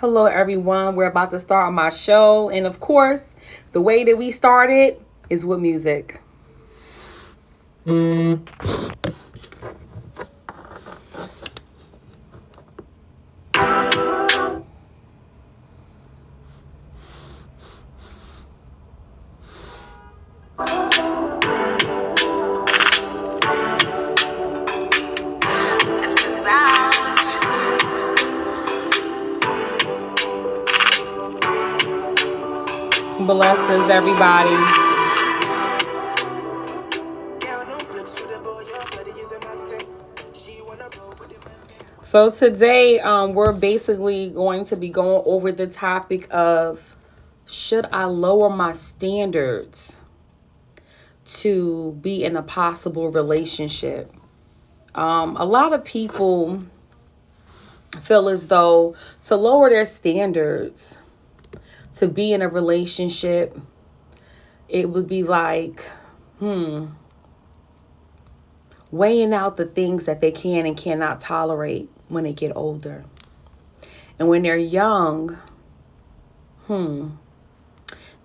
Hello, everyone. We're about to start my show. And of course, the way that we started is with music. Blessings, everybody. So today, we're basically going to be going over the topic of, should I lower my standards to be in a possible relationship? A lot of people feel as though to lower their standards to be in a relationship, it would be like, weighing out the things that they can and cannot tolerate when they get older. And when they're young,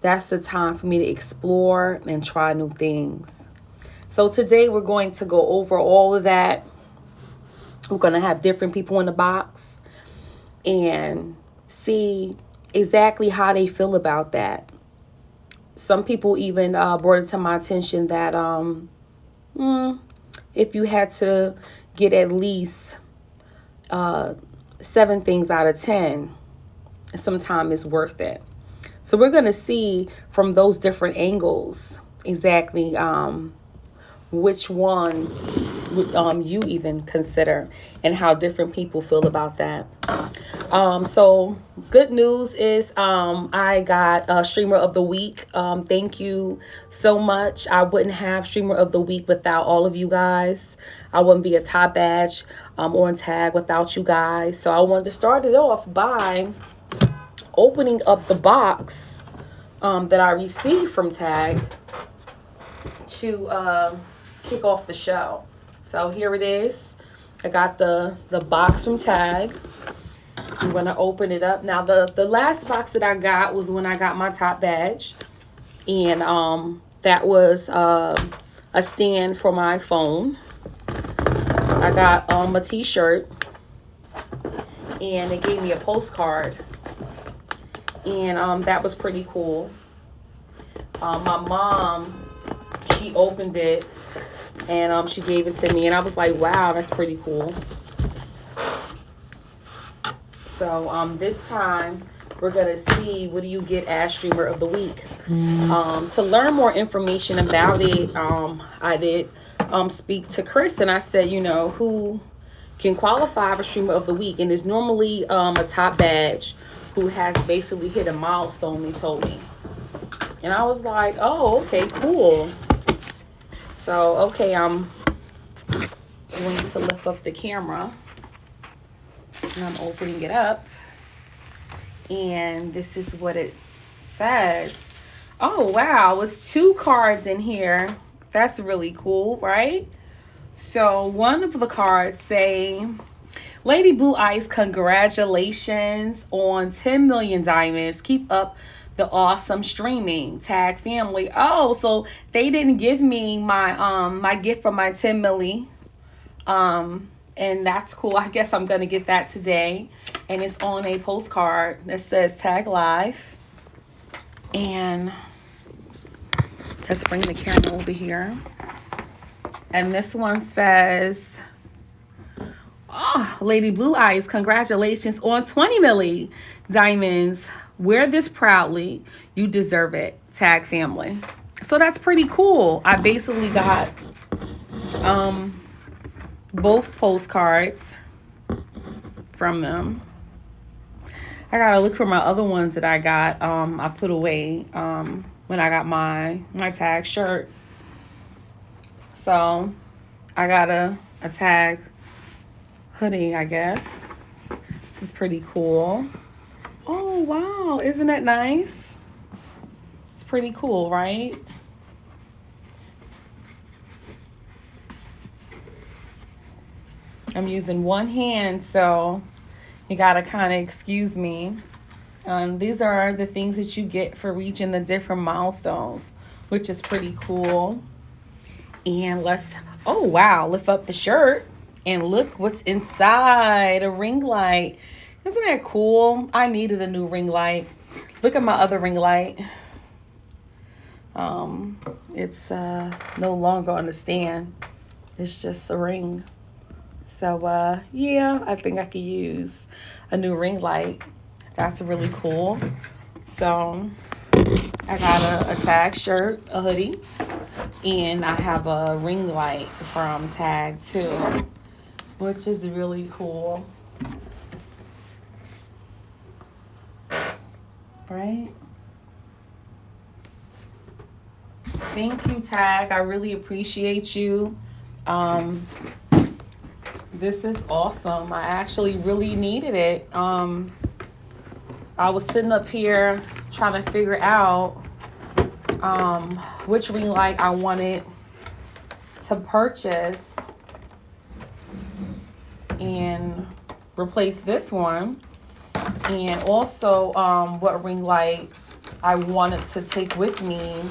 that's the time for me to explore and try new things. So today we're going to go over all of that. We're going to have different people in the box and see exactly how they feel about that. Some people even brought it to my attention that if you had to get at least 7 things out of 10, sometimes it's worth it. So we're going to see from those different angles exactly which one you even consider and how different people feel about that. So good news is I got a Streamer of the Week. Thank you so much. I wouldn't have Streamer of the Week without all of you guys. I wouldn't be a top badge on tag without you guys. So I wanted to start it off by opening up the box that I received from Tag to kick off the show. So here it is. I got the box from Tag. I'm going to open it up. Now, the last box that I got was when I got my top badge. And that was a stand for my phone. I got a t-shirt. And they gave me a postcard. And that was pretty cool. My mom, she opened it. And she gave it to me. And I was like, wow, that's pretty cool. So this time we're going to see what do you get as Streamer of the Week. To learn more information about it, I did speak to Chris and I said, who can qualify for Streamer of the Week? And it's normally a top badge who has basically hit a milestone, he told me. And I was like, oh, okay, cool. So, okay, I'm going to lift up the camera. And I'm opening it up. And this is what it says. Oh, wow. It's 2 cards in here. That's really cool, right? So one of the cards say, Lady Blue Ice, congratulations on 10 million diamonds. Keep up the awesome streaming. Tag family. Oh, so they didn't give me my my gift for my 10 milli. And that's cool. I guess I'm going to get that today. And it's on a postcard that says Tag Live. And let's bring the camera over here. And this one says, oh, Lady Blue Eyes, congratulations on 20 milli diamonds. Wear this proudly. You deserve it. Tag family. So that's pretty cool. I basically got both postcards from them. I gotta look for my other ones that I got. I put away when I got my tag shirt. So I got a tag hoodie, I guess. This is pretty cool. Oh wow, isn't that nice? It's pretty cool, right? I'm using one hand, so You gotta kind of excuse me. These are the things that you get for reaching the different milestones, which is pretty cool. And let's, oh wow, lift up the shirt and look what's inside, a ring light. Isn't that cool? I needed a new ring light. Look at my other ring light. It's no longer on the stand. It's just a ring. So yeah, I think I could use a new ring light. That's really cool. So I got a tag shirt, a hoodie, and I have a ring light from Tag too, which is really cool. Right? Thank you, Tag. I really appreciate you. This is awesome. I actually really needed it. I was sitting up here trying to figure out which ring light I wanted to purchase and replace this one, and also what ring light I wanted to take with me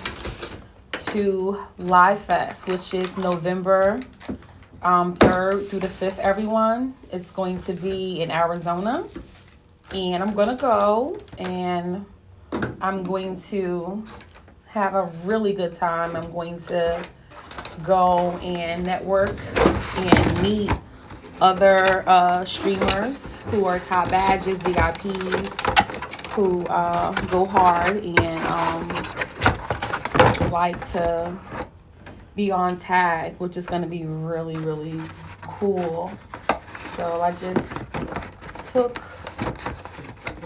to Live Fest, which is November 3rd through the 5th, everyone. It's going to be in Arizona, and I'm going to go, and I'm going to have a really good time. I'm going to go and network and meet other streamers who are top badges, VIPs, who go hard and like to be on Tag, which is going to be really, really cool. So I just took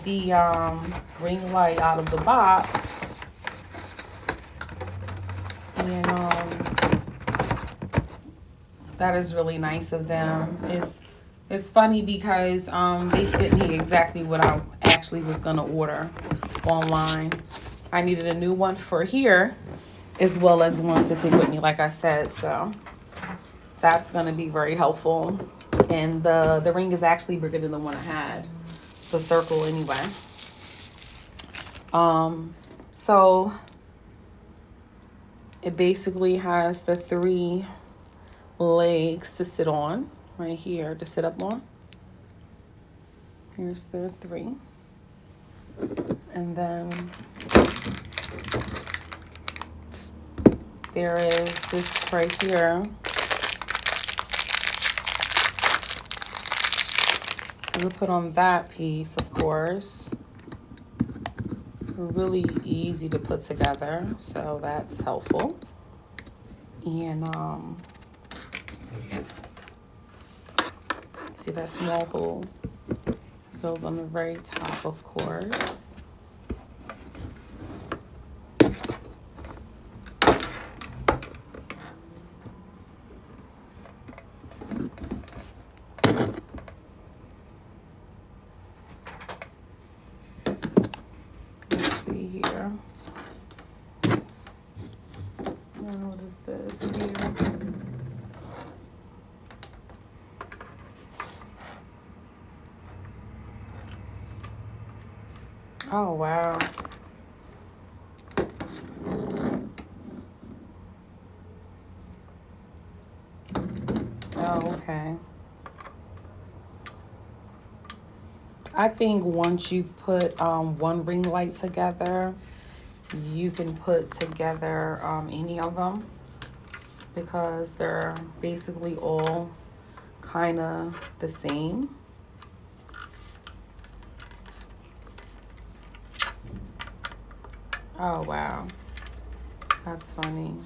the ring light out of the box, and that is really nice of them. It's funny because they sent me exactly what I actually was going to order online. I needed a new one for here, as well as one to take with me, like I said. So that's going to be very helpful. And the ring is actually bigger than the one I had, the circle anyway. So it basically has the 3 legs to sit on, right here to sit up on. Here's the 3. And then there is this right here. We'll put on that piece, of course. Really easy to put together, so that's helpful. And see that small hole goes on the very top, of course. Let's see here. And what is this here? Oh, wow. Oh, okay. I think once you've put one ring light together, you can put together any of them, because they're basically all kind of the same. Oh, wow. That's funny.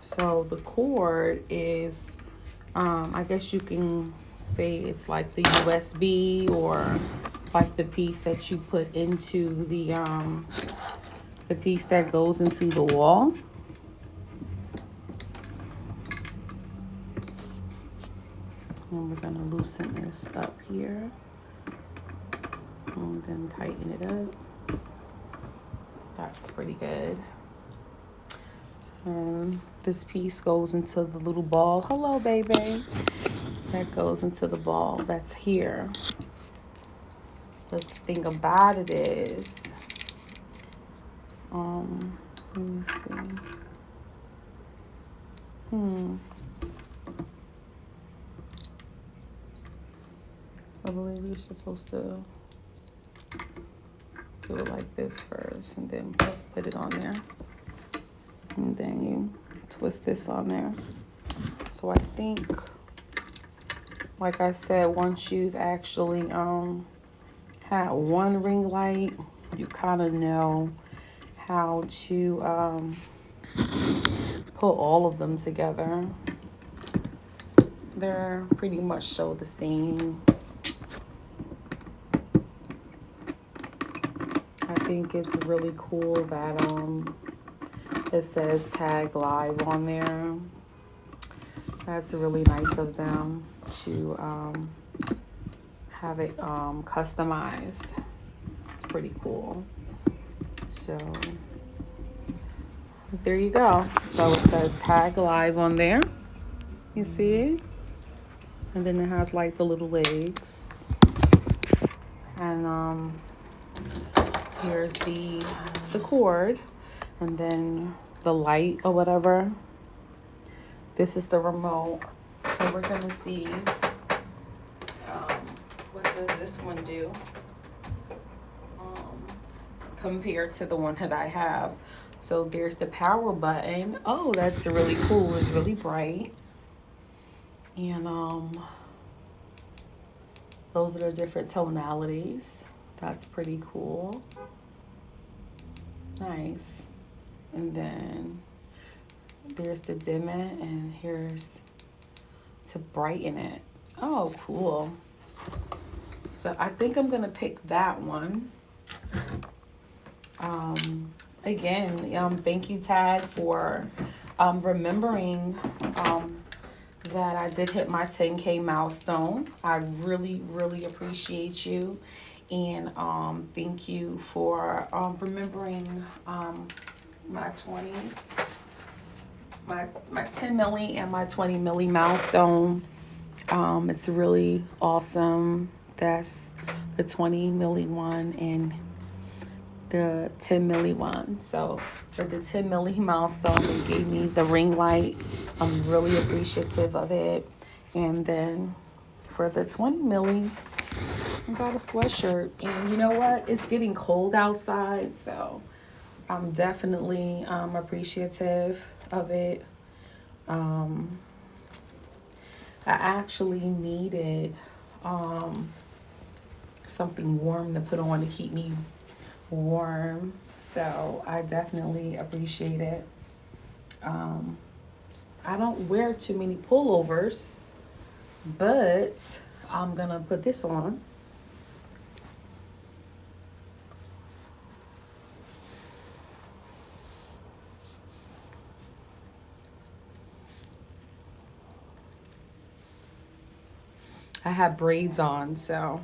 So the cord is, I guess you can say it's like the USB, or like the piece that you put into the piece that goes into the wall. And we're gonna loosen this up here. And then tighten it up. That's pretty good. And this piece goes into the little ball. Hello, baby. That goes into the ball that's here. But the thing about it is, let me see. I believe you're supposed to do it like this first and then put it on there. And then you twist this on there. So I think, like I said, once you've actually had one ring light, you kind of know how to put all of them together. They're pretty much so the same. I think it's really cool that it says Tag Live on there. That's really nice of them to have it customized. It's pretty cool. So there you go. So it says Tag Live on there. You see? And then it has like the little legs. And here's the cord. And then the light or whatever. This is the remote. So we're gonna see what does this one do compared to the one that I have. So there's the power button. Oh, that's really cool. It's really bright. And those are the different tonalities. That's pretty cool. Nice. And then there's to dim it, and here's to brighten it. Oh, cool. So I think I'm gonna pick that one. Again, thank you, Tag, for remembering that I did hit my 10K milestone. I really, really appreciate you. And thank you for remembering my 10 milli and my 20 milli milestone. It's really awesome. That's the 20 milli one and the 10 milli one. So for the 10 milli milestone, they gave me the ring light. I'm really appreciative of it. And then for the 20 milli, I got a sweatshirt. And you know what? It's getting cold outside, so I'm definitely appreciative of it. I actually needed something warm to put on to keep me warm, so I definitely appreciate it. I don't wear too many pullovers, but I'm gonna put this on. I have braids on, so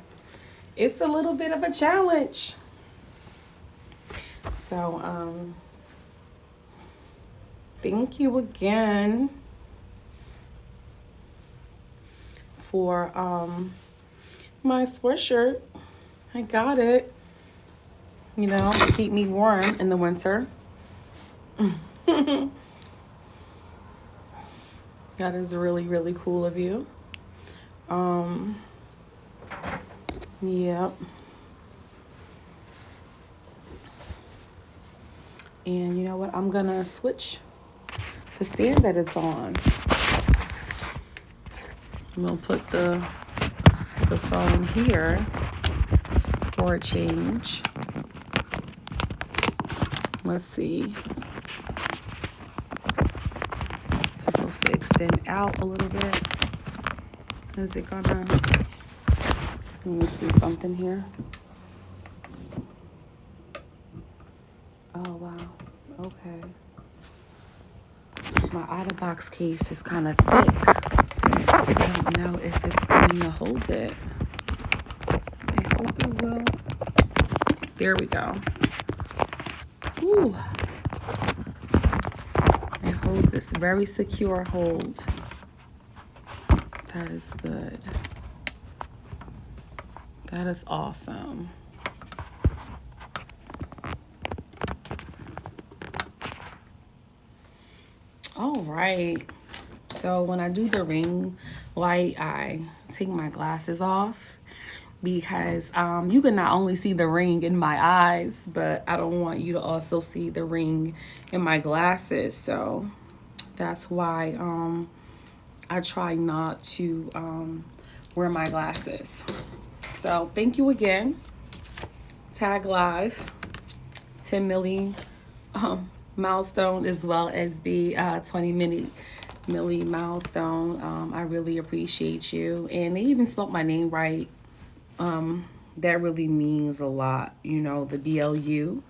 it's a little bit of a challenge. So, thank you again for my sweatshirt. I got it, to keep me warm in the winter. That is really, really cool of you. Yep. And you know what? I'm gonna switch the stand that it's on. I'm gonna put the phone here for a change. Let's see. It's supposed to extend out a little bit. Is it gonna? Let me see something here. Oh, wow. Okay. My OtterBox case is kind of thick. I don't know if it's going to hold it. I hope it will. There we go. Ooh. It holds this very secure hold. That is good. That is awesome. All right. So when I do the ring light, I take my glasses off because you can not only see the ring in my eyes, but I don't want you to also see the ring in my glasses. So that's why I try not to wear my glasses. So thank you again, Tag Live, 10 milli milestone, as well as the 20 milli milestone. I really appreciate you. And they even spelled my name right. That really means a lot, you know, the BLU.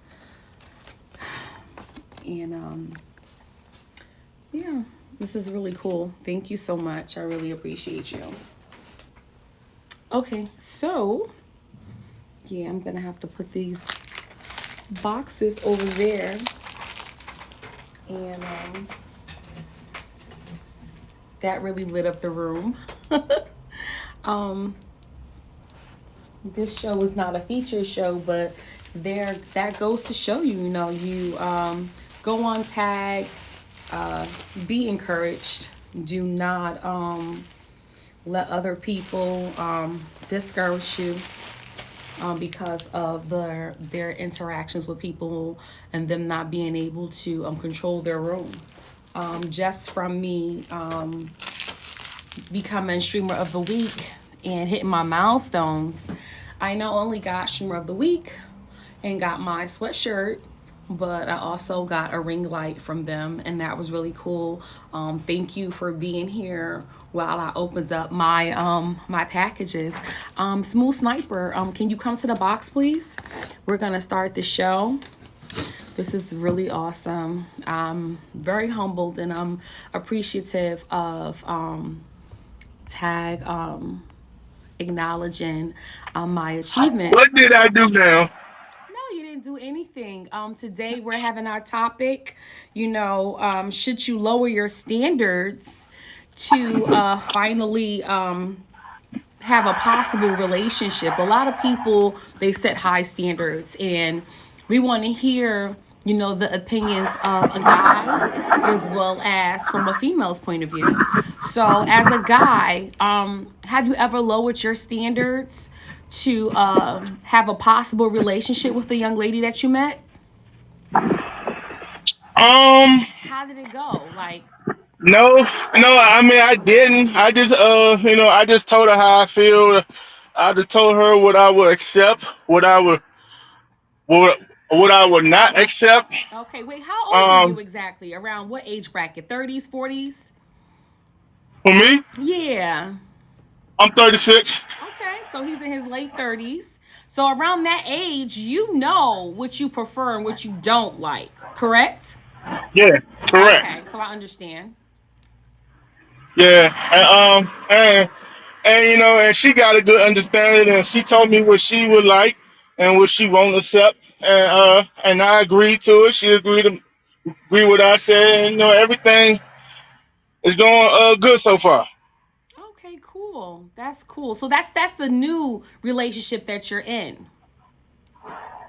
And yeah, this is really cool. Thank you so much. I really appreciate you. Okay, so yeah, I'm gonna have to put these boxes over there. And that really lit up the room. um, this show is not a feature show, but there that goes to show you, you know, you go on tag, be encouraged. Do not let other people discourage you because of their interactions with people and them not being able to control their room. Just from me becoming streamer of the week and hitting my milestones, I not only got streamer of the week and got my sweatshirt, but I also got a ring light from them, and that was really cool. Thank you for being here while I opened up my packages. Smooth Sniper, can you come to the box, please? We're gonna start the show. This is really awesome. I'm very humbled and I'm appreciative of Tag acknowledging my achievement. What did I do now? No, you didn't do anything. Today we're having our topic. You know, should you lower your standards to finally have a possible relationship? A lot of people they set high standards, and we want to hear, you know, the opinions of a guy as well as from a female's point of view. So, as a guy, have you ever lowered your standards to have a possible relationship with a young lady that you met? Um, How did it go? Like, no, no. I mean, I didn't. I just, I just told her how I feel. I just told her what I would accept, what, what I would not accept. okay, wait, how old are you Um, exactly? Around what age bracket? 30s, 40s? for me, Yeah. I'm 36. Okay, so he's in his late 30s. So around that age, you know what you prefer and what you don't like, correct? Yeah, correct. Okay, so I understand. Yeah, and and she got a good understanding, and she told me what she would like and what she won't accept, and I agreed to it. She agreed to agree with what I said, and everything is going good so far. Okay, cool. That's cool. So that's the new relationship that you're in.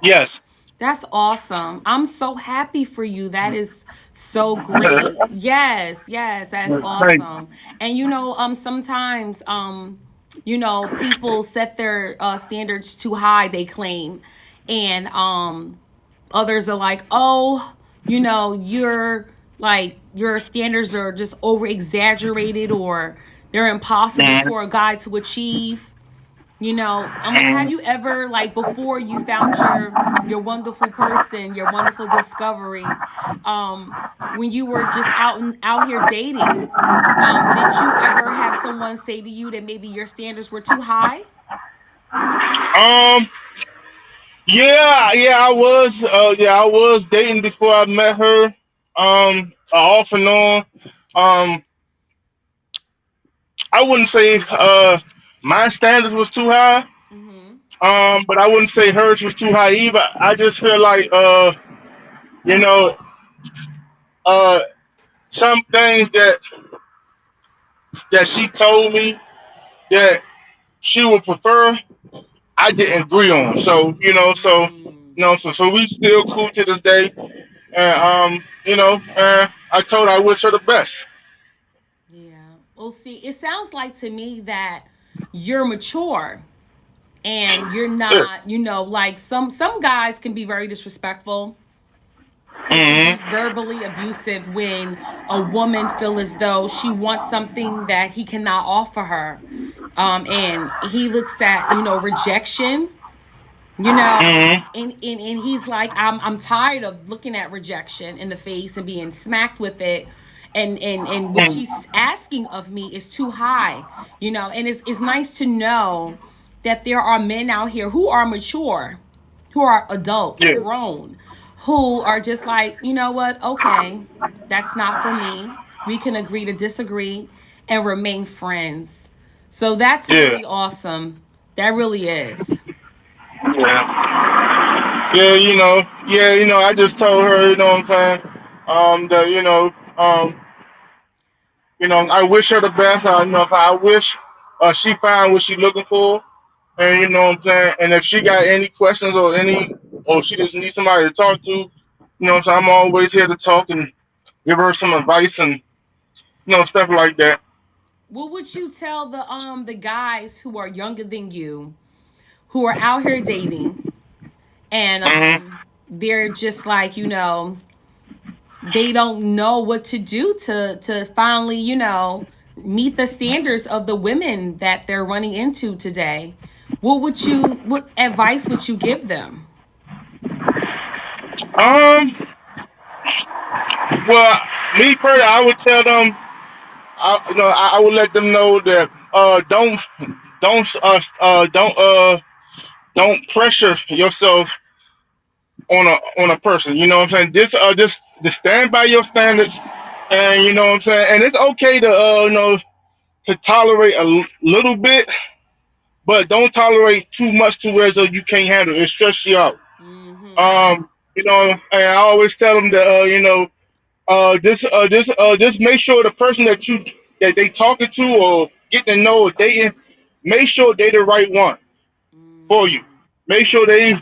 Yes. That's awesome. I'm so happy for you. That is so great. Yes, yes, that's Thank awesome. And you know, sometimes you know, people set their standards too high, they claim. And others are like, "Oh, you know, you're like your standards are just over exaggerated or they're impossible for a guy to achieve." You know, have you ever like before you found your wonderful person, your wonderful discovery, when you were just out here dating, did you ever have someone say to you that maybe your standards were too high? Um. Yeah. I was dating before I met her. Off and on. Um. I wouldn't say my standards was too high. Mm-hmm. But I wouldn't say hers was too high either. I just feel like you know, uh some things that she told me that she would prefer, I didn't agree on. So, Mm. so we still cool to this day. And I told her I wish her the best. Yeah. Well, see, it sounds like to me that you're mature and you're Yeah. not, like some guys can be very disrespectful. They can Hmm. be verbally abusive when a woman feel as though she wants something that he cannot offer her. And he looks at, rejection, you know, Hmm. and he's like, I'm tired of looking at rejection in the face and being smacked with it. And what she's asking of me is too high, and it's nice to know that there are men out here who are mature, who are adults, Yeah. grown, who are just like, you know what, okay, that's not for me. We can agree to disagree and remain friends. So that's Yeah. really awesome. That really is. Yeah. Yeah. I just told her, what I'm saying, that I wish her the best. I wish she find what she looking for, and you know what I'm saying. And if she got any questions or she just needs somebody to talk to, what I'm saying, I'm always here to talk and give her some advice and stuff like that. What would you tell the guys who are younger than you, who are out here dating, and Hmm. they're just like, they don't know what to do to finally, meet the standards of the women that they're running into today? What advice would you give them? Um. Well, me personally, I would tell them. I would let them know that don't pressure yourself on a person. You know what I'm saying? Just stand by your standards, and you know what I'm saying. And it's okay to to tolerate little bit, but don't tolerate too much to where so you can't handle it. It stress you out. Mm-hmm. And I always tell them that just make sure the person that they talking to or getting to know or dating, make sure they the right one for you. Mm. Make sure they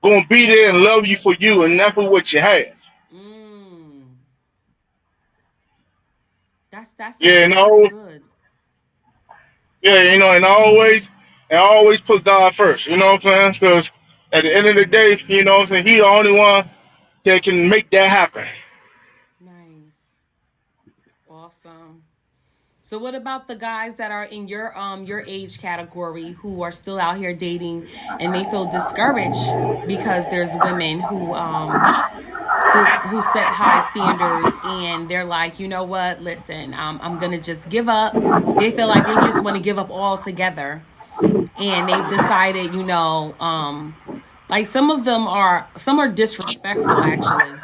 gonna be there and love you for you and not for what you have. Mm. That Yeah, sounds that's good. and always put God first. You know what I'm saying? Because at the end of the day, you know what I'm saying, He the only one that can make that happen. Nice. Awesome. So what about the guys that are in your age category who are still out here dating and they feel discouraged because there's women who set high standards and they're like, you know what, listen, I'm gonna just give up. They feel like they just want to give up altogether, and they've decided, like some are disrespectful actually.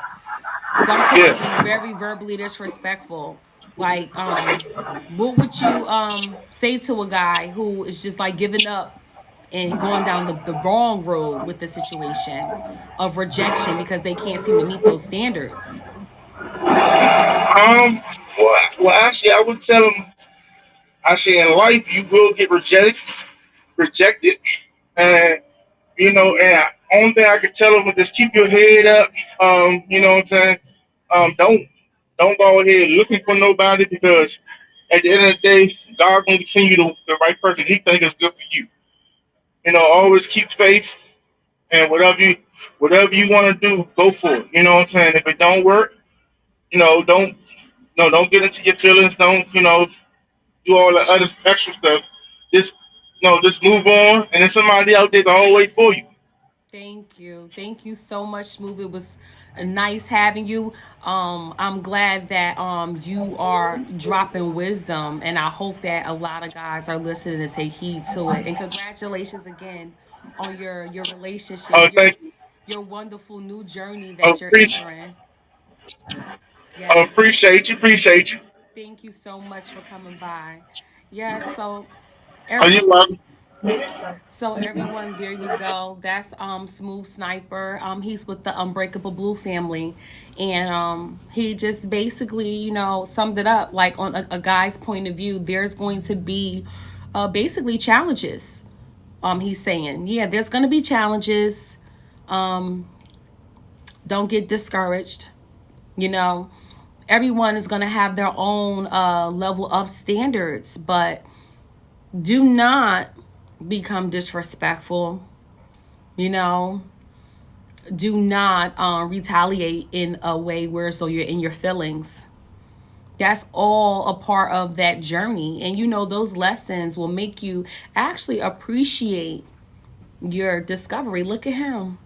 Some can be Yeah. very verbally disrespectful. Like, what would you say to a guy who is just like giving up and going down the wrong road with the situation of rejection because they can't seem to meet those standards? Actually, I would tell them. Actually, in life, you will get rejected, and and only thing I could tell them is just keep your head up. You know what I'm saying? Don't go ahead looking for nobody because at the end of the day, God gonna send you the right person He think is good for you. Always keep faith and whatever you want to do, go for it. You know what I'm saying? If it don't work, don't no, don't get into your feelings. Don't do all the other extra stuff. Just just move on, and there's somebody out there gonna always for you. Thank you. Thank you so much, Smooth. It was nice having you. I'm glad that you are dropping wisdom, and I hope that a lot of guys are listening and take heed to it. And congratulations again on your relationship, your Thank you. your wonderful new journey that you're Appreciate, entering. Yes. appreciate you. Appreciate you. Thank you so much for coming by. Yes. So Are you every welcome? so everyone, there you go. That's Smooth Sniper. He's with the Unbreakable Blue family, and he just basically, summed it up like on a guy's point of view. There's going to be basically challenges. He's saying, yeah, there's going to be challenges. Don't get discouraged. You know, everyone is going to have their own level of standards, but do not become disrespectful. You know, do not retaliate in a way where so you're in your feelings. That's all a part of that journey. And those lessons will make you actually appreciate your discovery. Look at him.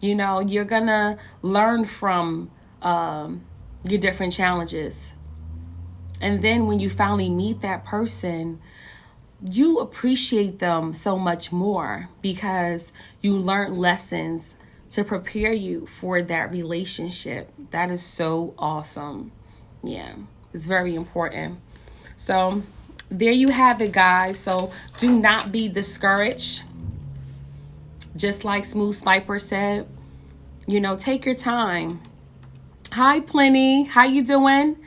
You're gonna learn from your different challenges. And then when you finally meet that person, you appreciate them so much more because you learned lessons to prepare you for that relationship. That is so awesome. Yeah, it's very important. So, there you have it, guys. So, do not be discouraged. Just like Smooth Sniper said, take your time. Hi, Plenty. How you doing?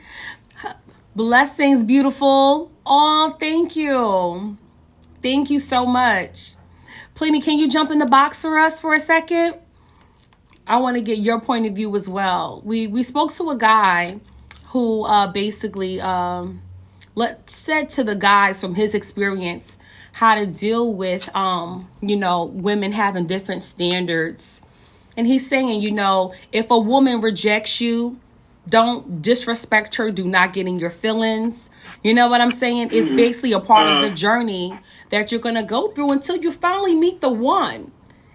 Blessings, beautiful. Oh, thank you. Thank you so much. Plenty, can you jump in the box for us for a second? I want to get your point of view as well. We spoke to a guy who basically said to the guys from his experience how to deal with women having different standards. And he's saying, if a woman rejects you, don't disrespect her. Do not get in your feelings. You know what I'm saying? It's basically a part of the journey that you're going to go through until you finally meet the one.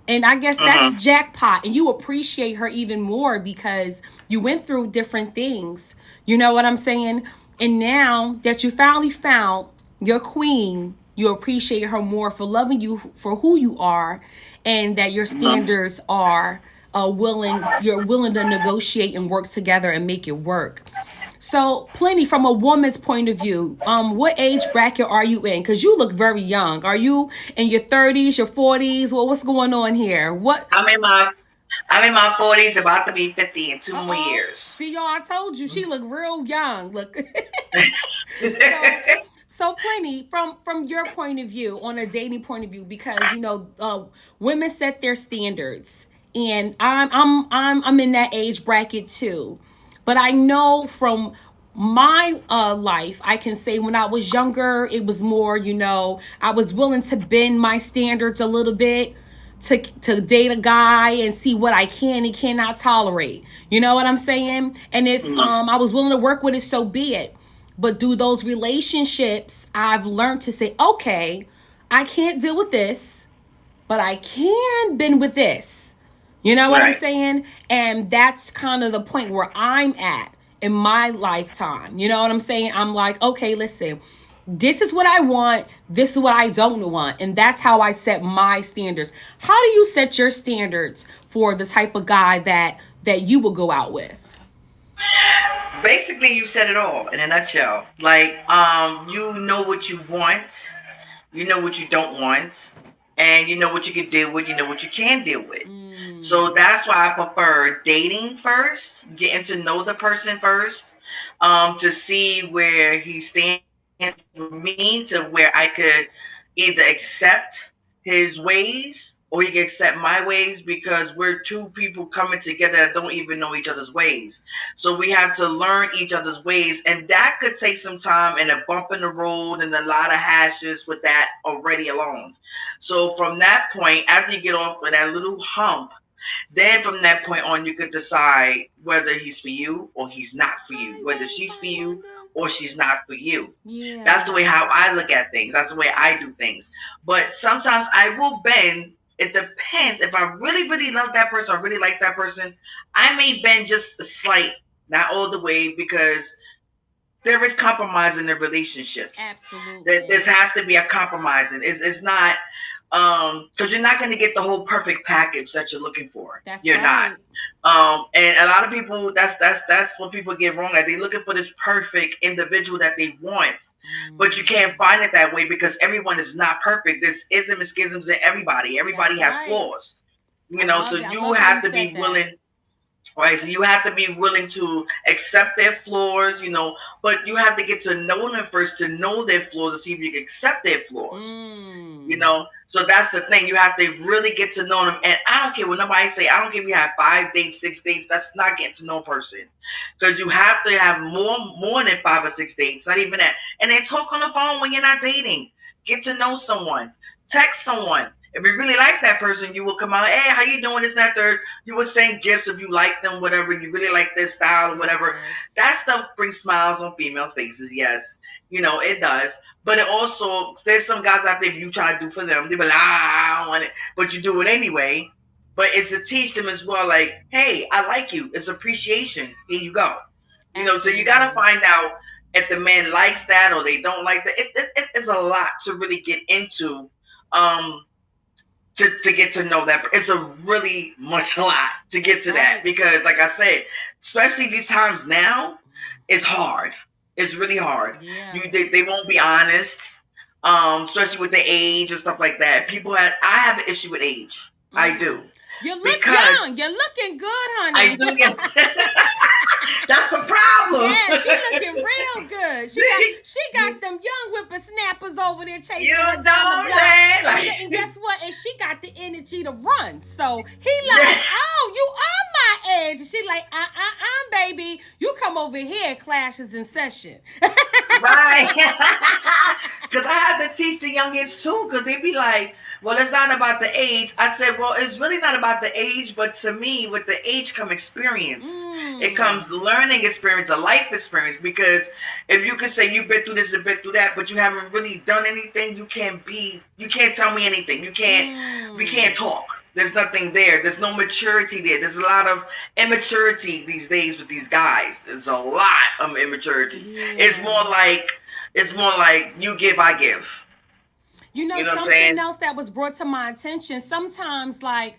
And I guess that's jackpot. And you appreciate her even more because you went through different things. You know what I'm saying? And now that you finally found your queen, you appreciate her more for loving you for who you are, and that your standards are you're willing to negotiate and work together and make it work. So, Plenty, from a woman's point of view, what age bracket are you in? Because you look very young. Are you in your 30s, your 40s? Well, what's going on here? What? I'm in my I'm in my 40s, about to be 50 in two Uh more oh. years. See, y'all, I told you she look real young. Look. so, so Plenty, from your point of view, on a dating point of view, because women set their standards, and I'm in that age bracket too. But I know from my life, I can say when I was younger, it was more, I was willing to bend my standards a little bit to date a guy and see what I can and cannot tolerate. You know what I'm saying? And if I was willing to work with it, so be it. But do those relationships, I've learned to say, okay, I can't deal with this, but I can bend with this. You know what I'm Right. saying? And that's kind of the point where I'm at in my lifetime. You know what I'm saying? I'm like, okay, listen, this is what I want, this is what I don't want. And that's how I set my standards. How do you set your standards for the type of guy that you will go out with? Basically, you said it all in a nutshell. Like, you know what you want, you know what you don't want, and you know what you can deal with, you know what you can deal with. So that's why I prefer dating first, getting to know the person first, to see where he stands for me, to where I could either accept his ways or he can accept my ways, because we're two people coming together that don't even know each other's ways. So we have to learn each other's ways, and that could take some time and a bump in the road and a lot of hashes with that already alone. So from that point, after you get off of that little hump, then from that point on, you could decide whether he's for you or he's not for you, Hi, whether she's for Wanda. you or she's not for you. That's the way Yeah. how I look at things. That's the way I do things. But sometimes I will bend. It depends. If I really, really love that person or really like that person, I may bend just a slight, not all the way, because there is compromise in the relationships. That Absolutely. this has to be a compromise, and it's not. Because you're not going to get the whole perfect package that you're looking for. That's You're not. right. And a lot of people, that's what people get wrong. Like, they're looking for this perfect individual that they want, but you can't find it that way because everyone is not perfect. There's isms and schisms in everybody. Everybody That's has right. flaws, I so love it. I you love how have you to said be that. willing. Right, so you have to be willing to accept their flaws, but you have to get to know them first to know their flaws and see if you can accept their flaws. So that's the thing. You have to really get to know them. And I don't care what nobody say. I don't care if you have 5 dates, 6 dates. That's not getting to know a person. Because you have to have more than 5 or 6 dates. Not even that. And then talk on the phone when you're not dating. Get to know someone. Text someone. If you really like that person, you will come out, hey, how you doing, this, that, third. You will send gifts if you like them, whatever. You really like their style or whatever. That stuff brings smiles on females' faces, yes. It does. But it also, there's some guys out there, if you try to do for them, they be like, I don't want it. But you do it anyway. But it's to teach them as well, like, hey, I like you. It's appreciation. Here you go. So you got to find out if the man likes that or they don't like that. It's a lot to really get into. To get to know that. It's a really much lot to get to that because, like I said, especially these times now, it's hard. It's really hard. Yeah. They won't be honest, especially with the age and stuff like that. I have an issue with age. I do. You look young. You're looking good, honey. I do. That's the problem. Yeah, she looking real good. She got them young whippersnappers over there chasing her down the block. And guess what? And she got the energy to run. So he like, oh, you are my age. And she like, baby, you come over here. Clash is in session. Right. Because I have to teach the youngins too, because they be like, well, it's not about the age. I said, well, it's really not about the age, but to me, with the age come experience. It comes learning experience, a life experience, because if you can say you've been through this and been through that, but you haven't really done anything, you can't tell me anything. We can't talk. There's nothing there. There's no maturity there. There's a lot of immaturity these days with these guys. There's a lot of immaturity. Yeah. It's more like you give, I give. You know something else that was brought to my attention? Sometimes, like,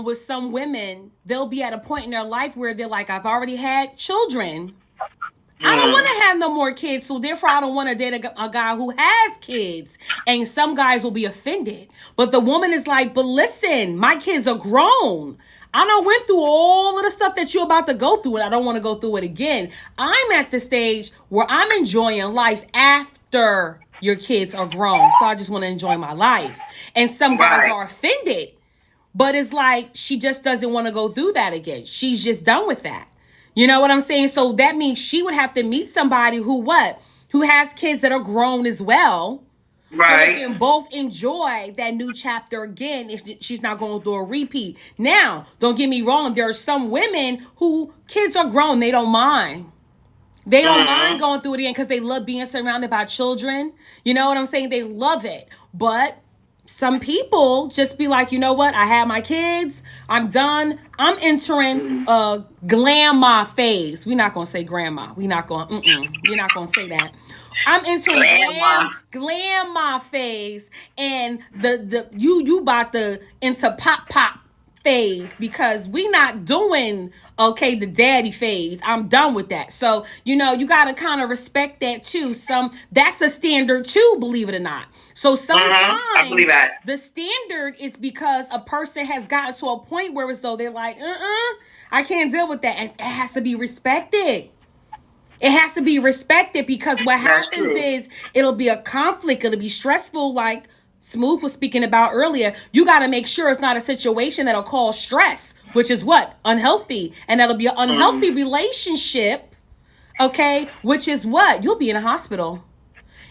with some women, they'll be at a point in their life where they're like, I've already had children. I don't want to have no more kids, so therefore I don't want to date a guy who has kids. And some guys will be offended. But the woman is like, but listen, my kids are grown. I done went through all of the stuff that you're about to go through, and I don't want to go through it again. I'm at the stage where I'm enjoying life after your kids are grown. So I just want to enjoy my life. And some guys are offended. But it's like, she just doesn't want to go through that again. She's just done with that. You know what I'm saying? So that means she would have to meet somebody who has kids that are grown as well. Right. So they can both enjoy that new chapter again if she's not going through a repeat. Now, don't get me wrong. There are some women who kids are grown. They don't mind. They don't mind going through it again because they love being surrounded by children. You know what I'm saying? They love it. But some people just be like, you know what? I had my kids. I'm done. I'm entering a grandma phase. We're not going to say grandma. We're not going to say that. I'm entering grandma phase, and you about to into pop phase, because we not doing the daddy phase. I'm done with that. So you got to kind of respect that too. That's a standard too, believe it or not. So sometimes I believe that the standard is because a person has gotten to a point where it's so they're like, I can't deal with that, and it has to be respected. It has to be respected, because what happens is it'll be a conflict. It'll be stressful, like Smooth was speaking about earlier. You got to make sure it's not a situation that'll cause stress, which is what? Unhealthy. And that'll be an unhealthy relationship, okay? Which is what? You'll be in a hospital.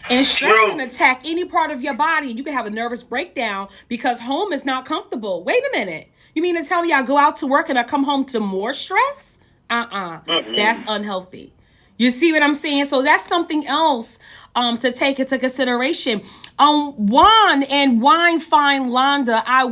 And stress can attack any part of your body. You can have a nervous breakdown because home is not comfortable. Wait a minute. You mean to tell me I go out to work and I come home to more stress? That's unhealthy. You see what I'm saying? So that's something else to take into consideration. Juan and Wine Fine Londa, I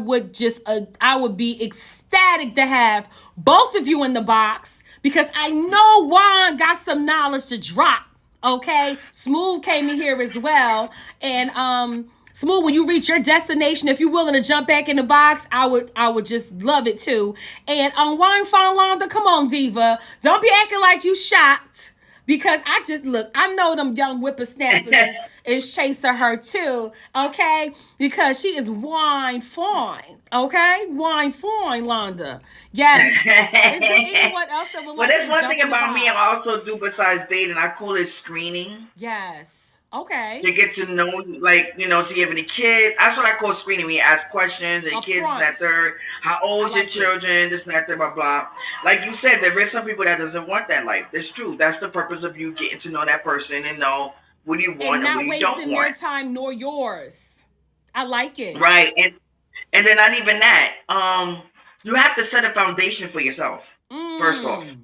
would be ecstatic to have both of you in the box, because I know Juan got some knowledge to drop. Okay, Smooth came in here as well, and Smooth, when you reach your destination, if you're willing to jump back in the box, I would just love it too. And on Wine Fine Londa, come on, Diva. Don't be acting like you shocked. Because I just look, I know them young whippersnappers is chasing her too, okay? Because she is wine fine, okay? Wine fine, Londa. Yes. Is there anyone else that would But like there's to one jump thing in the about me I box? also do besides dating. I call it screening. Yes. Okay. To get to know you, like, see you have any kids. That's what I call screening. We ask questions, and Up kids, this and that front. third. How I old your like it. children, this and that third, blah, blah. Like you said, there is some people that doesn't want that life. That's true. That's the purpose of you getting to know that person and know what do you And want and what not do you don't wasting their want. time nor yours. I like it. Right. And then not even that. You have to set a foundation for yourself, first off. Mm.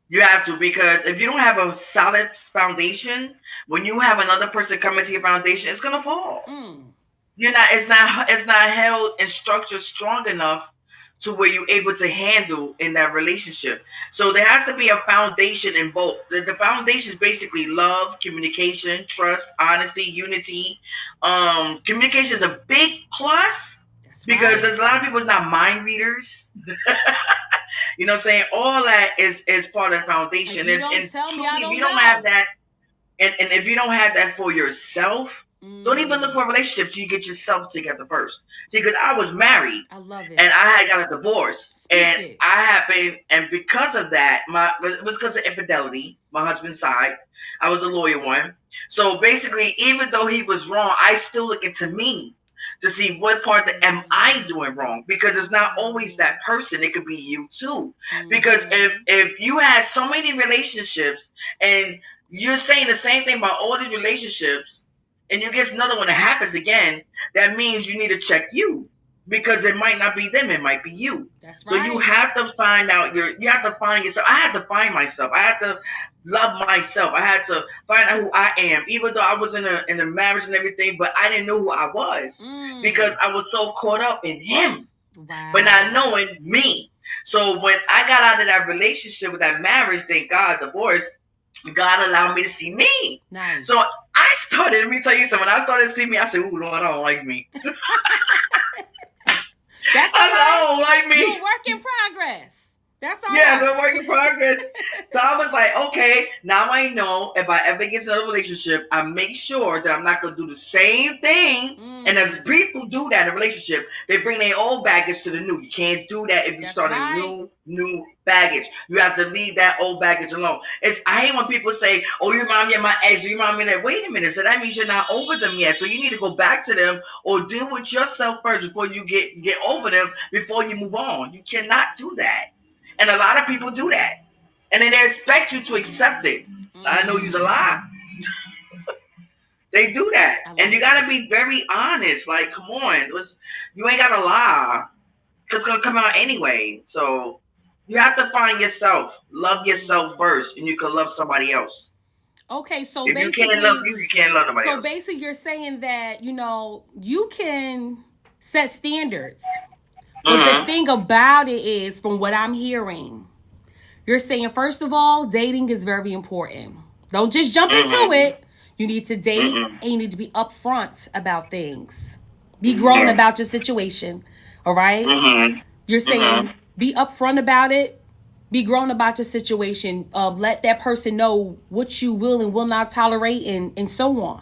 You have to, because if you don't have a solid foundation, when you have another person come into your foundation, it's gonna fall. Mm. It's not held and structured strong enough to where you're able to handle in that relationship. So there has to be a foundation in both. The foundation is basically love, communication, trust, honesty, unity. Communication is a big plus That's because right. there's a lot of people that's not mind readers. You know what I'm saying? All that is part of the foundation. If you don't tell me, truly, I if don't you don't have know. that, and if you don't have that for yourself, don't even look for a relationship till you get yourself together first. See, because I was married I love and it. I had got a divorce, Speak and it. I had been, and because of that, it was because of infidelity. My husband's side, I was a loyal one. So basically, even though he was wrong, I still look into me to see what part that am I doing wrong, because it's not always that person. It could be you too. Because if you had so many relationships and you're saying the same thing about all these relationships, and you get another one that happens again, that means you need to check you, because it might not be them, it might be you. That's So you right. have to find out you have to find yourself. I had to find myself. I had to love myself. I had to find out who I am, even though I was in a marriage and everything, but I didn't know who I was because I was so caught up in him, but not Wow. knowing me. So when I got out of that relationship with that marriage, thank God, divorce, God allowed me to see me. Nice. So I started, let me tell you something. When I started to see me, I said, "Ooh, Lord, I don't like me." That's I all said, "I right. don't like me." You're a work in progress. That's all Yeah, right. so work in progress. So I was like, okay, now I know if I ever get into a relationship, I make sure that I'm not going to do the same thing. And as people do that in a relationship, they bring their old baggage to the new. You can't do that if you That's start a right. new baggage. You have to leave that old baggage alone. I hate when people say, "Oh, you remind me of my ex, you remind me of that." Wait a minute, so that means you're not over them yet. So you need to go back to them or deal with yourself first before you get over them, before you move on. You cannot do that. And a lot of people do that. And then they expect you to accept it. I know you's a lie. They do that. I And love you it. got to be very honest. Like, come on. You ain't got to lie. It's going to come out anyway. So you have to find yourself. Love yourself first, and you can love somebody else. Okay, so If you can't love basically, you can't love nobody else. you're saying that, you can set standards. But the thing about it is, from what I'm hearing, you're saying, first of all, dating is very important. Don't just jump into it. You need to date and you need to be upfront about things. Be grown about your situation. All right? You're saying be upfront about it. Be grown about your situation. Let that person know what you will and will not tolerate, and so on.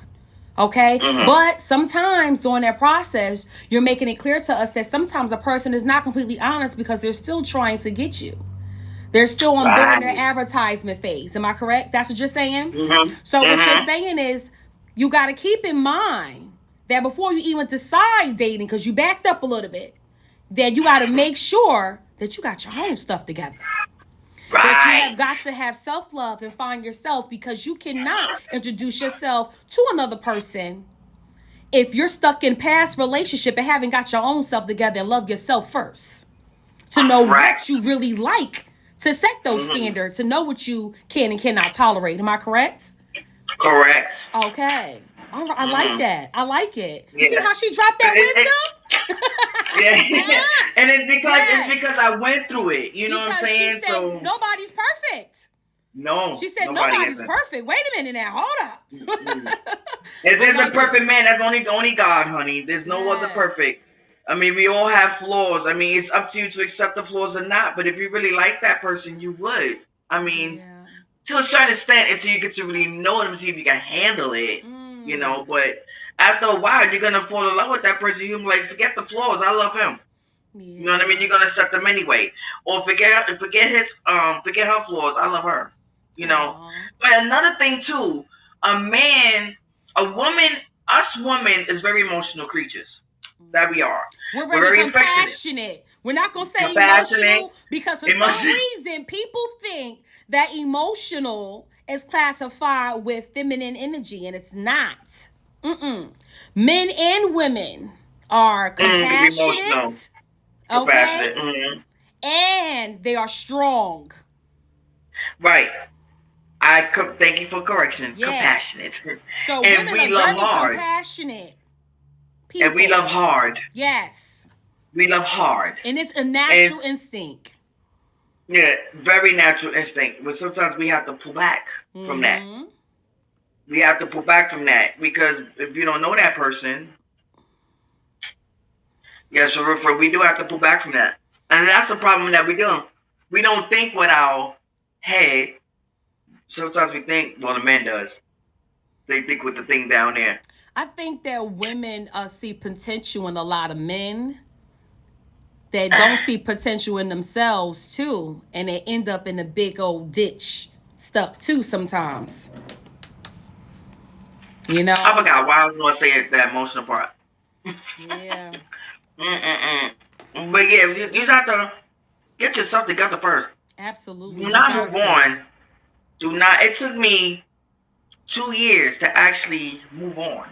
Okay? But sometimes during that process, you're making it clear to us that sometimes a person is not completely honest because they're still trying to get you. They're still on during their advertisement phase. Am I correct? That's what you're saying? So what you're saying is you got to keep in mind that before you even decide dating, because you backed up a little bit, that you got to make sure that you got your own stuff together. That you have got to have self-love and find yourself, because you cannot introduce yourself to another person if you're stuck in past relationship and haven't got your own self together and love yourself first. To know what you really like, to set those standards, to know what you can and cannot tolerate. Am I correct? Correct. Okay. All right. I like that. I like it. You see Yeah. how she dropped that wisdom? Yeah. And it's because I went through it. You know what I'm Because she saying? said So nobody's perfect. No, She said nobody nobody's isn't. perfect. Wait a minute now. Hold up. Mm-mm. If there's a perfect man, that's only God, honey. There's no other Yes. perfect. I mean, we all have flaws. I mean, it's up to you to accept the flaws or not. But if you really like that person, you would. I mean, Yeah. to a certain extent, until you get to really know them, see if you can handle it. Mm. But after a while, you're gonna fall in love with that person. You're like, forget the flaws. I love him. You know what I mean? Yeah. You're gonna accept them anyway, or forget her flaws. I love her. You know. Aw. But another thing too, a man, a woman, us women is very emotional creatures. That we are. We're We're very very affectionate, compassionate. We're not going to say compassionate, emotional because for some emotional. reason people think that emotional is classified with feminine energy and it's not. Mm-mm. Men and women are Emotional, compassionate, okay? compassionate. And they are strong. Right. Thank you for correction. Yes. Compassionate, So and women we are love very hard, compassionate and we love people. hard. Yes. We love hard, And it's a and natural instinct. yeah, very natural instinct. But sometimes we have to pull back from that. Mm-hmm. We have to pull back from that because if you don't know that person, yeah, so we do have to pull back from that, and that's the problem that we do. We don't think with our head. Sometimes we think, well, the man does. They think with the thing down there. I think that women see potential in a lot of men that don't see potential in themselves too, and they end up in a big old ditch stuck too sometimes. You I know? forgot why I was going to say that emotional part. Yeah. Mm-mm-mm. But yeah, you just have to get yourself together first. Absolutely. Do You not got move to. on. Do not. It took me 2 years to actually move on.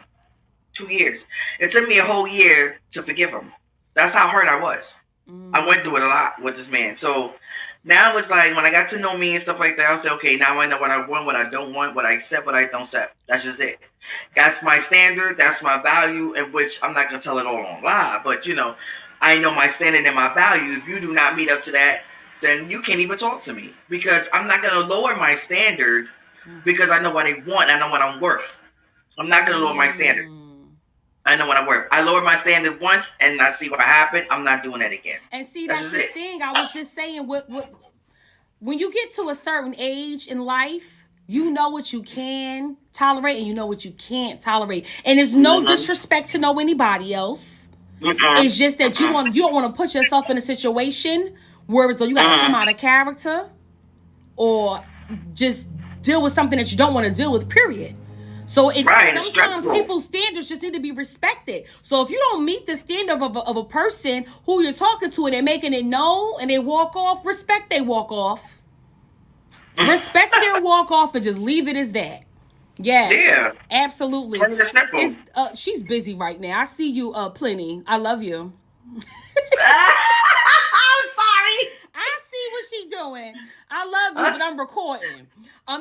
2 years. It took me a whole year to forgive him. That's how hurt I was. I went through it a Mm. lot with this man. So now it's like when I got to know me and stuff like that, I was like, okay, now I know what I want, what I don't want, what I accept, what I don't accept. That's just it. That's my standard. That's my value, in which I'm not gonna tell it all on live, but I know my standard and my value. If you do not meet up to that, then you can't even talk to me because I'm not gonna lower my standard because I know what I want. I know what I'm worth. I'm not gonna lower my standard. Mm. I know what I'm worth. I lowered my standard once and I see what happened. I'm not doing that again. And see, That's that's just the it. thing. I was just saying, when you get to a certain age in life, you know what you can tolerate and you know what you can't tolerate. And it's no Mm-hmm. disrespect to know anybody else. Mm-hmm. It's just that you don't want to put yourself in a situation where it's like you got to come Mm-hmm. out of character or just deal with something that you don't want to deal with. Period. So Right. It's sometimes stressful. people's standards just need to be respected. So if you don't meet the standard of a person who you're talking to and they're making it known and they walk off, respect they walk off. Respect their walk off and just leave it as that. Yeah. Yes, absolutely. Plain and simple. Is she's busy right now. I see you plenty. I love you. I'm sorry. I see what she doing. I love you, but I'm recording.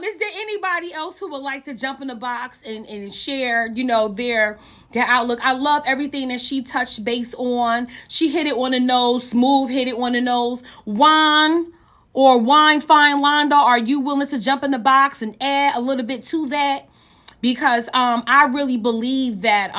Is there anybody else who would like to jump in the box and share, their outlook? I love everything that she touched base on. She hit it on the nose. Smooth hit it on the nose. Juan or Wine Fine Londa, are you willing to jump in the box and add a little bit to that? Because I really believe that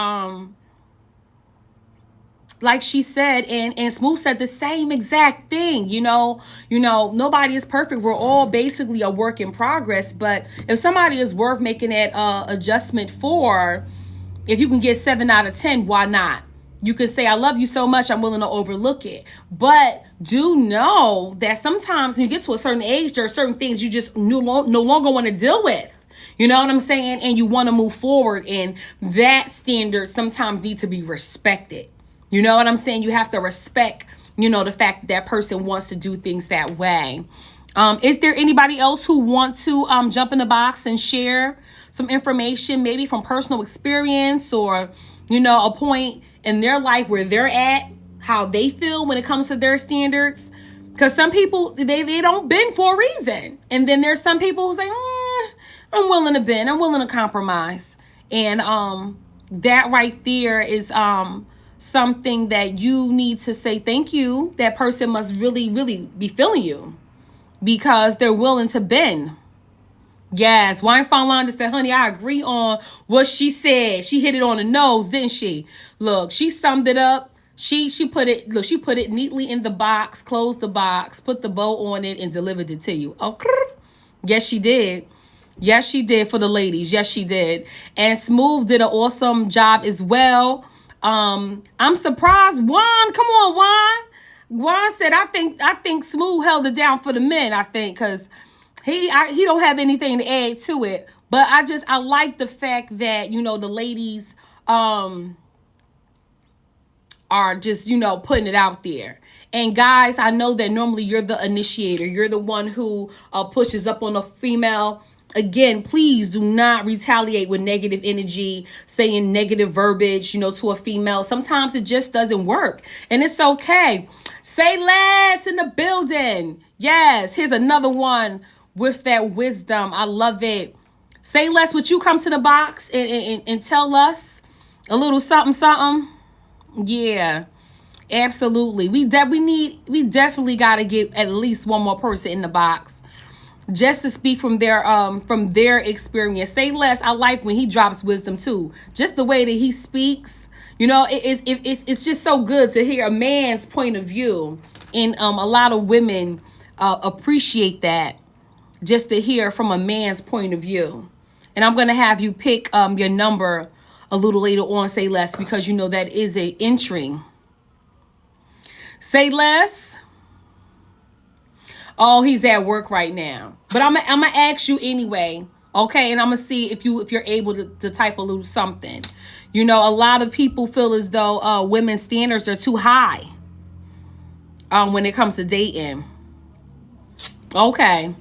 like she said, and Smooth said the same exact thing. Nobody is perfect. We're all basically a work in progress. But if somebody is worth making that adjustment for, if you can get 7 out of 10, why not? You could say, I love you so much, I'm willing to overlook it. But do know that sometimes when you get to a certain age, there are certain things you just no longer want to deal with. You know what I'm saying? And you want to move forward. And that standard sometimes need to be respected. You know what I'm saying? You have to respect, the fact that person wants to do things that way. Is there anybody else who want to jump in the box and share some information, maybe from personal experience or, a point in their life where they're at, how they feel when it comes to their standards? Because some people, they don't bend for a reason. And then there's some people who say, I'm willing to bend. I'm willing to compromise. And that right there is something that you need to say thank you. That person must really, really be feeling you because they're willing to bend. Yes, Wine Fonlanda said, honey, I agree on what she said. She hit it on the nose, didn't she? Look, she summed it up. She put it neatly in the box, closed the box, put the bow on it, and delivered it to you. Okay. Yes, she did. Yes, she did for the ladies. Yes, she did. And Smooth did an awesome job as well. I'm surprised. Juan, come on, Juan. Juan said, I think Smooth held it down for the men, I think, because he don't have anything to add to it. But I like the fact that, the ladies are just, putting it out there. And guys, I know that normally you're the initiator. You're the one who pushes up on a female. Again, please do not retaliate with negative energy, saying negative verbiage, to a female. Sometimes it just doesn't work. And it's okay. Say less in the building. Yes, here's another one with that wisdom. I love it. Say less, would you come to the box and tell us a little something, something? Yeah, absolutely. We definitely got to get at least one more person in the box just to speak from their experience. Say less. I like when he drops wisdom too. Just the way that he speaks, it's just so good to hear a man's point of view, and a lot of women appreciate that, just to hear from a man's point of view. And I'm gonna have you pick your number a little later on, Say less, because that is a entry. Say less. Oh, he's at work right now. But I'm gonna ask you anyway, okay? And I'm gonna see if you're able to type a little something. A lot of people feel as though women's standards are too high when it comes to dating. Okay.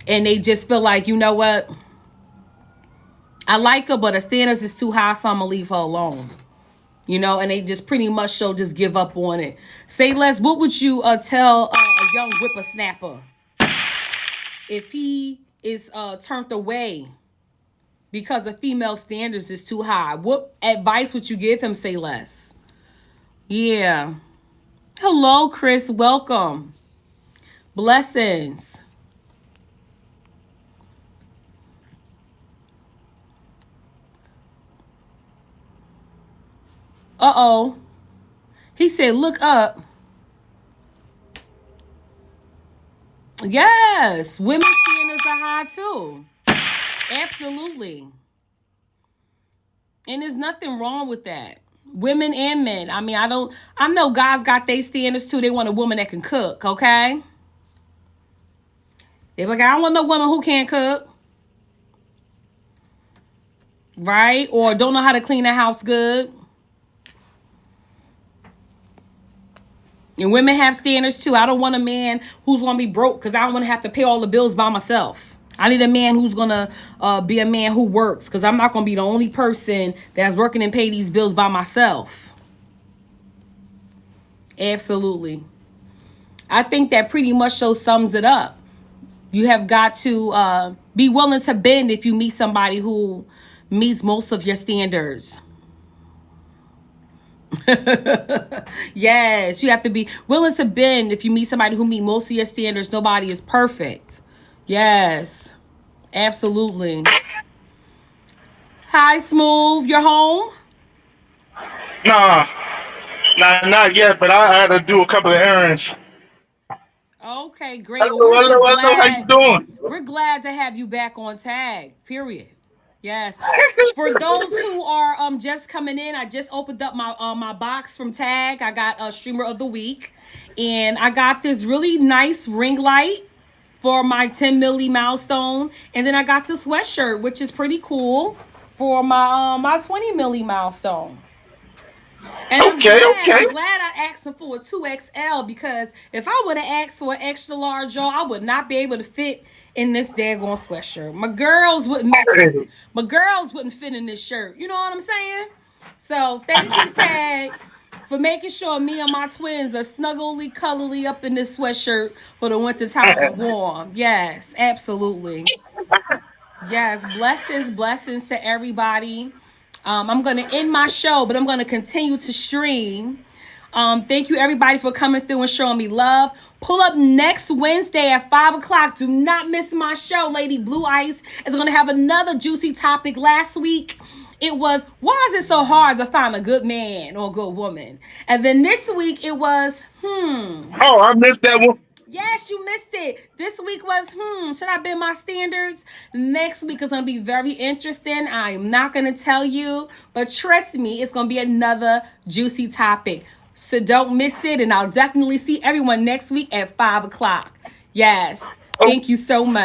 And they just feel like, you know what? I like her, but her standards is too high, so I'm gonna leave her alone. And they just pretty much just give up on it. Say less, what would you tell a young whippersnapper if he is turned away because the female standards is too high? What advice would you give him, Say less? Yeah. Hello, Chris. Welcome. Blessings. Uh-oh. He said, look up. Yes. Women's standards are high too. Absolutely. And there's nothing wrong with that. Women and men. I mean, I know guys got their standards too. They want a woman that can cook, okay? They're like, I don't want no woman who can't cook. Right? Or don't know how to clean the house good. And women have standards too. I don't want a man who's going to be broke because I don't want to have to pay all the bills by myself. I need a man who's going to be a man who works, because I'm not going to be the only person that's working and pay these bills by myself. Absolutely. I think that pretty much so sums it up. You have got to be willing to bend if you meet somebody who meets most of your standards. Yes, you have to be willing to bend if you meet somebody who meets most of your standards. Nobody is perfect. Yes, absolutely. Hi, Smooth. You're home? Nah, not yet. But I had to do a couple of errands. Okay, great. Hello, how you doing? We're glad to have you back on Tag. Period. Yes. For those who are just coming in, I just opened up my box from Tag. I got a Streamer of the Week, and I got this really nice ring light for my 10 milli milestone, and then I got the sweatshirt, which is pretty cool, for my 20 milli milestone. And I'm glad I asked him for a 2XL, because if I would have asked for an extra large, y'all, I would not be able to fit in this daggone sweatshirt. My girls wouldn't fit in this shirt. You know what I'm saying? So thank you, Tag, for making sure me and my twins are snuggly, cuddly up in this sweatshirt for the winter time warm. Yes, absolutely. Yes, blessings to everybody. I'm going to end my show, but I'm going to continue to stream. Thank you, everybody, for coming through and showing me love. Pull up next Wednesday at 5 o'clock. Do not miss my show. Lady Blue Ice is going to have another juicy topic. Last week, it was, why is it so hard to find a good man or a good woman? And then this week, it was, Oh, I missed that one. Yes, you missed it. This week was, should I bend my standards? Next week is going to be very interesting. I'm not going to tell you, but trust me, it's going to be another juicy topic. So don't miss it, and I'll definitely see everyone next week at 5 o'clock. Yes. Oh. Thank you so much.